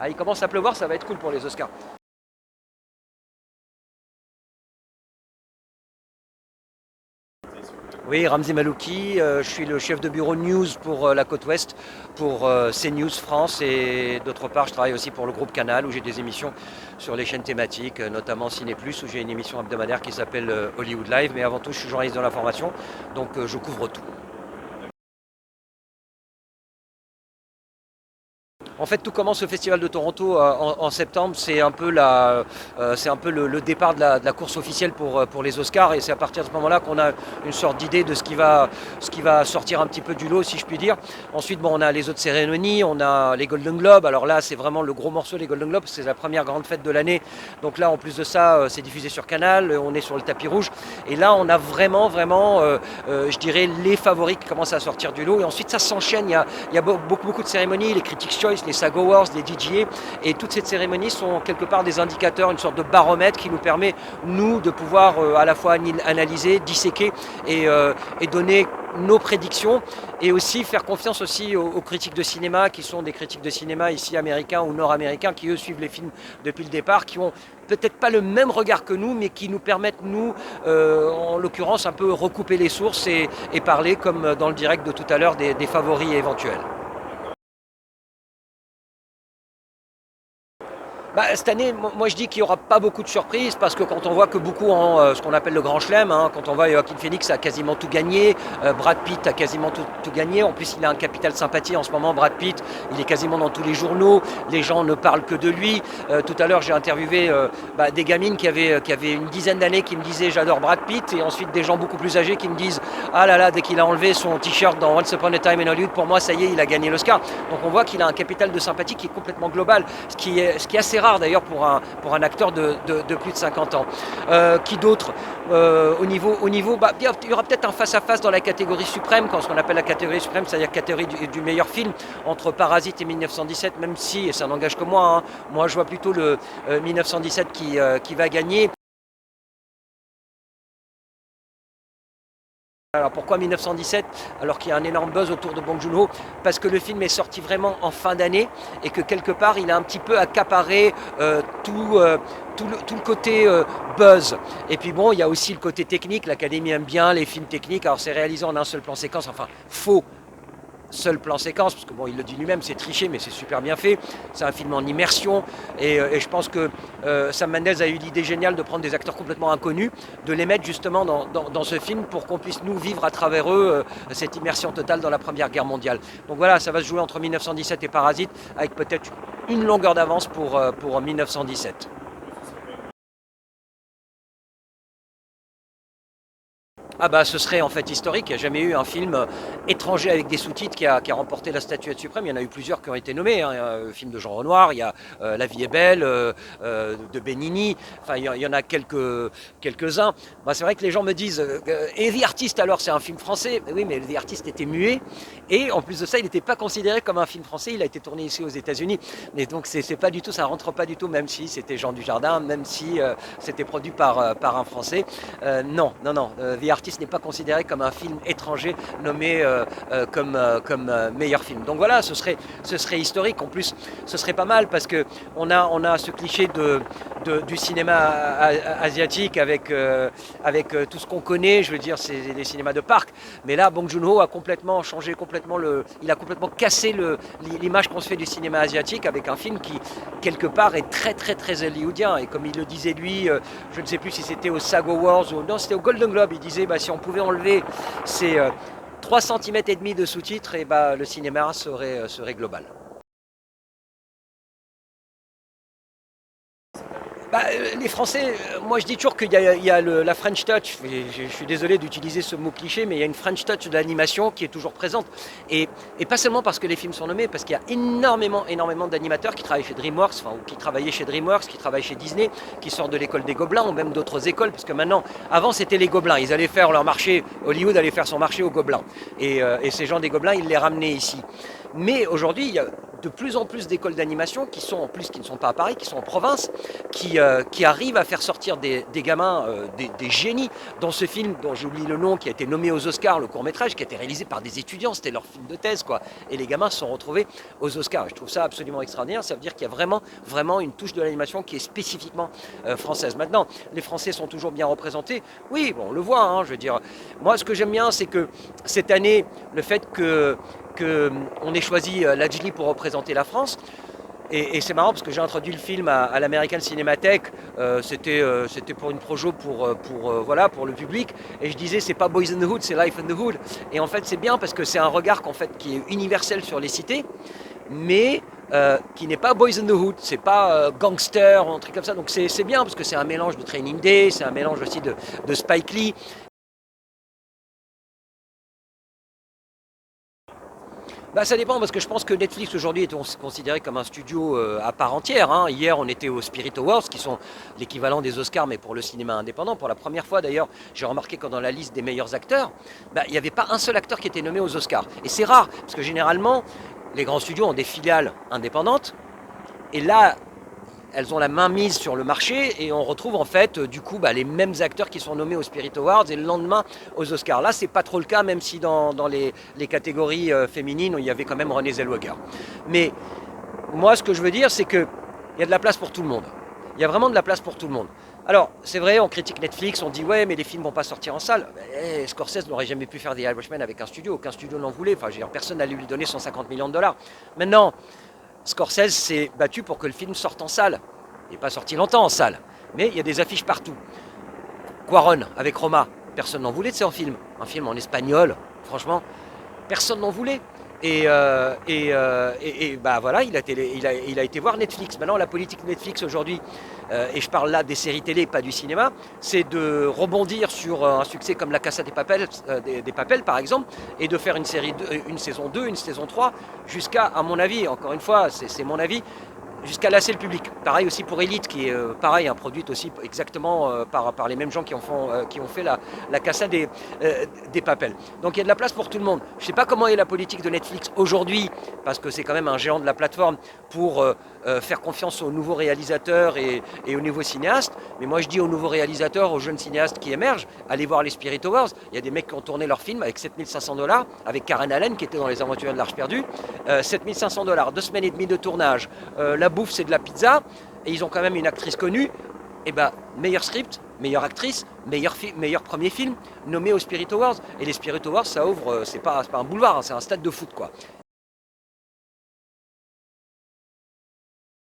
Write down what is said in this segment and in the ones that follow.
Ah, il commence à pleuvoir, ça va être cool pour les Oscars. Oui, Ramzi Malouki, je suis le chef de bureau news pour la côte ouest, pour CNews France et d'autre part je travaille aussi pour le groupe Canal où j'ai des émissions sur les chaînes thématiques, notamment Ciné Plus où j'ai une émission hebdomadaire qui s'appelle Hollywood Live, mais avant tout je suis journaliste de l'information, donc je couvre tout. En fait, tout commence au Festival de Toronto en septembre. C'est un peu le départ de la course officielle pour les Oscars. Et c'est à partir de ce moment-là qu'on a une sorte d'idée de ce qui va sortir un petit peu du lot, si je puis dire. Ensuite, bon, on a les autres cérémonies, on a les Golden Globes. Alors là, c'est vraiment le gros morceau, les Golden Globes. C'est la première grande fête de l'année. Donc là, en plus de ça, c'est diffusé sur Canal. On est sur le tapis rouge. Et là, on a vraiment, je dirais, les favoris qui commencent à sortir du lot. Et ensuite, ça s'enchaîne. Il y a beaucoup de cérémonies, les Critics' Choice, les SAG Awards, les DGA, et toutes ces cérémonies sont quelque part des indicateurs, une sorte de baromètre qui nous permet, nous, de pouvoir à la fois analyser, disséquer et donner nos prédictions et aussi faire confiance aussi aux critiques de cinéma qui sont des critiques de cinéma ici américains ou nord-américains qui eux suivent les films depuis le départ, qui ont peut-être pas le même regard que nous mais qui nous permettent nous en l'occurrence un peu recouper les sources et parler comme dans le direct de tout à l'heure des favoris éventuels. Bah, cette année, moi je dis qu'il n'y aura pas beaucoup de surprises parce que quand on voit que beaucoup ont ce qu'on appelle le grand chelem, hein, quand on voit Joaquin Phoenix a quasiment tout gagné, Brad Pitt a quasiment tout gagné, en plus il a un capital sympathie en ce moment, Brad Pitt, il est quasiment dans tous les journaux, les gens ne parlent que de lui. Tout à l'heure j'ai interviewé des gamines qui avaient une dizaine d'années qui me disaient j'adore Brad Pitt et ensuite des gens beaucoup plus âgés qui me disent ah là là, dès qu'il a enlevé son t-shirt dans Once Upon a Time in Hollywood, pour moi ça y est, il a gagné l'Oscar. Donc on voit qu'il a un capital de sympathie qui est complètement global, ce qui est assez rare d'ailleurs pour un acteur de plus de 50 ans. Qui d'autre au niveau il y aura peut-être un face-à-face dans la catégorie suprême, quand ce qu'on appelle la catégorie suprême, c'est-à-dire la catégorie du meilleur film, entre Parasite et 1917, même si, et ça n'engage que moi, hein, moi je vois plutôt le 1917 qui va gagner. Alors pourquoi 1917 alors qu'il y a un énorme buzz autour de Bong Joon-ho? Parce que le film est sorti vraiment en fin d'année et que quelque part il a un petit peu accaparé tout le côté buzz. Et puis bon, il y a aussi le côté technique, l'Académie aime bien les films techniques, alors c'est réalisé en un seul plan séquence, enfin faux seul plan séquence, parce que bon, il le dit lui-même, c'est triché, mais c'est super bien fait. C'est un film en immersion, et je pense que Sam Mendes a eu l'idée géniale de prendre des acteurs complètement inconnus, de les mettre justement dans ce film pour qu'on puisse nous vivre à travers eux cette immersion totale dans la Première Guerre mondiale. Donc voilà, ça va se jouer entre 1917 et Parasite, avec peut-être une longueur d'avance pour 1917. Ah bah ce serait en fait historique, il n'y a jamais eu un film étranger avec des sous-titres qui a remporté la statuette suprême, il y en a eu plusieurs qui ont été nommés, hein. Le film de Jean Renoir, il y a La vie est belle, de Benigni, enfin il y en a quelques-uns. Bah, c'est vrai que les gens me disent, et The Artist alors c'est un film français? Oui mais The Artist était muet, et en plus de ça il n'était pas considéré comme un film français, il a été tourné ici aux États-Unis, et donc c'est pas du tout, ça rentre pas du tout, même si c'était Jean Dujardin, même si c'était produit par un Français. Non, The Artist n'est pas considéré comme un film étranger nommé comme meilleur film. Donc voilà, ce serait historique. En plus, ce serait pas mal parce que on a ce cliché du cinéma asiatique avec tout ce qu'on connaît. Je veux dire, c'est les cinémas de parc. Mais là, Bong Joon-ho a complètement changé, il a complètement cassé l'image qu'on se fait du cinéma asiatique avec un film qui quelque part est très hollywoodien. Et comme il le disait lui, je ne sais plus si c'était au SAG Awards ou non, c'était au Golden Globe. Il disait si on pouvait enlever ces 3 cm et demi de sous-titres, et le cinéma serait global. Les Français, moi je dis toujours qu'il y a la French Touch, je suis désolé d'utiliser ce mot cliché, mais il y a une French Touch de l'animation qui est toujours présente. Et pas seulement parce que les films sont nommés, parce qu'il y a énormément d'animateurs qui travaillent chez DreamWorks, enfin, ou qui travaillaient chez DreamWorks, qui travaillent chez Disney, qui sortent de l'école des Gobelins, ou même d'autres écoles, parce que maintenant, avant c'était les Gobelins, ils allaient faire leur marché, Hollywood allait faire son marché aux Gobelins. Et ces gens des Gobelins, ils les ramenaient ici. Mais aujourd'hui, il y a de plus en plus d'écoles d'animation qui sont en plus, qui ne sont pas à Paris, qui sont en province, qui arrivent à faire sortir des gamins, des génies. Dans ce film dont j'oublie le nom, qui a été nommé aux Oscars, le court-métrage, qui a été réalisé par des étudiants, c'était leur film de thèse, quoi. Et les gamins se sont retrouvés aux Oscars. Et je trouve ça absolument extraordinaire. Ça veut dire qu'il y a vraiment une touche de l'animation qui est spécifiquement française. Maintenant, les Français sont toujours bien représentés. Oui, bon, on le voit, hein, je veux dire. Moi, ce que j'aime bien, c'est que cette année, le fait qu'on ait choisi Lajli pour représenter la France. Et c'est marrant parce que j'ai introduit le film à l'American Cinémathèque, c'était pour une projo voilà, pour le public, et je disais c'est pas Boys in the Hood, c'est Life in the Hood. Et en fait c'est bien parce que c'est un regard qui est universel sur les cités, mais qui n'est pas Boys in the Hood, c'est pas gangster ou un truc comme ça. Donc c'est bien parce que c'est un mélange de Training Day, c'est un mélange aussi de Spike Lee. Bah, ça dépend parce que je pense que Netflix aujourd'hui est considéré comme un studio à part entière, hein. Hier on était aux Spirit Awards qui sont l'équivalent des Oscars mais pour le cinéma indépendant. Pour la première fois d'ailleurs j'ai remarqué que dans la liste des meilleurs acteurs, bah, il n'y avait pas un seul acteur qui était nommé aux Oscars. Et c'est rare parce que généralement les grands studios ont des filiales indépendantes et là elles ont la main mise sur le marché et on retrouve en fait du coup les mêmes acteurs qui sont nommés aux Spirit Awards et le lendemain aux Oscars. Là c'est pas trop le cas même si dans les catégories féminines il y avait quand même Renée Zellweger. Mais moi ce que je veux dire c'est qu'il y a de la place pour tout le monde. Il y a vraiment de la place pour tout le monde. Alors c'est vrai, on critique Netflix, on dit ouais mais les films vont pas sortir en salle. Scorsese n'aurait jamais pu faire The Irishman avec un studio, aucun studio n'en voulait, enfin personne n'allait lui donner 150 millions de dollars. Maintenant, Scorsese s'est battu pour que le film sorte en salle. Il n'est pas sorti longtemps en salle, mais il y a des affiches partout. Cuarón avec Roma, personne n'en voulait de ce film. Un film en espagnol, franchement, personne n'en voulait. Et voilà, il a été voir Netflix. Maintenant, la politique Netflix aujourd'hui, et je parle là des séries télé, pas du cinéma, c'est de rebondir sur un succès comme La Casa des Papel, par exemple, et de faire une saison 2, une saison 3, jusqu'à, à mon avis, encore une fois, c'est mon avis, jusqu'à lasser le public. Pareil aussi pour Elite, qui est pareil, produite aussi exactement par les mêmes gens qui ont fait la Casa des Papel. Donc il y a de la place pour tout le monde. Je ne sais pas comment est la politique de Netflix aujourd'hui, parce que c'est quand même un géant de la plateforme, pour faire confiance aux nouveaux réalisateurs et aux nouveaux cinéastes. Mais moi je dis aux nouveaux réalisateurs, aux jeunes cinéastes qui émergent, allez voir les Spirit Awards. Il y a des mecs qui ont tourné leur film avec 7500 $, avec Karen Allen qui était dans Les Aventuriers de l'Arche perdue. 7500 $, 2 semaines et demie de tournage. La bouffe c'est de la pizza et ils ont quand même une actrice connue. Et meilleur script, meilleure actrice, meilleur premier film nommé aux Spirit Awards. Et les Spirit Awards ça ouvre, c'est pas un boulevard, hein, c'est un stade de foot quoi.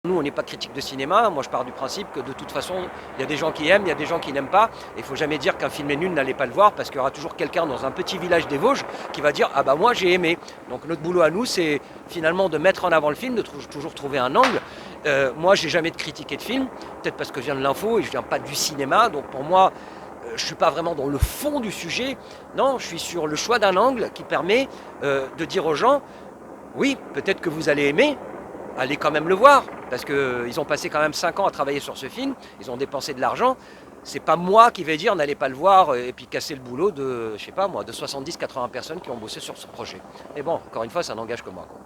Nous, on n'est pas critique de cinéma. Moi, je pars du principe que de toute façon, il y a des gens qui aiment, il y a des gens qui n'aiment pas. Et il ne faut jamais dire qu'un film est nul, n'allez pas le voir, parce qu'il y aura toujours quelqu'un dans un petit village des Vosges qui va dire « Ah bah moi, j'ai aimé ». Donc notre boulot à nous, c'est finalement de mettre en avant le film, de toujours trouver un angle. Moi, j'ai jamais de critiqué de film, peut-être parce que je viens de l'info et je viens pas du cinéma. Donc pour moi, je ne suis pas vraiment dans le fond du sujet. Non, je suis sur le choix d'un angle qui permet de dire aux gens « Oui, peut-être que vous allez aimer, allez quand même le voir ». Parce qu'ils ont passé quand même 5 ans à travailler sur ce film, ils ont dépensé de l'argent. C'est pas moi qui vais dire n'allez pas le voir et puis casser le boulot de, je sais pas moi, de 70-80 personnes qui ont bossé sur ce projet. Mais bon, encore une fois, ça n'engage que moi, quoi.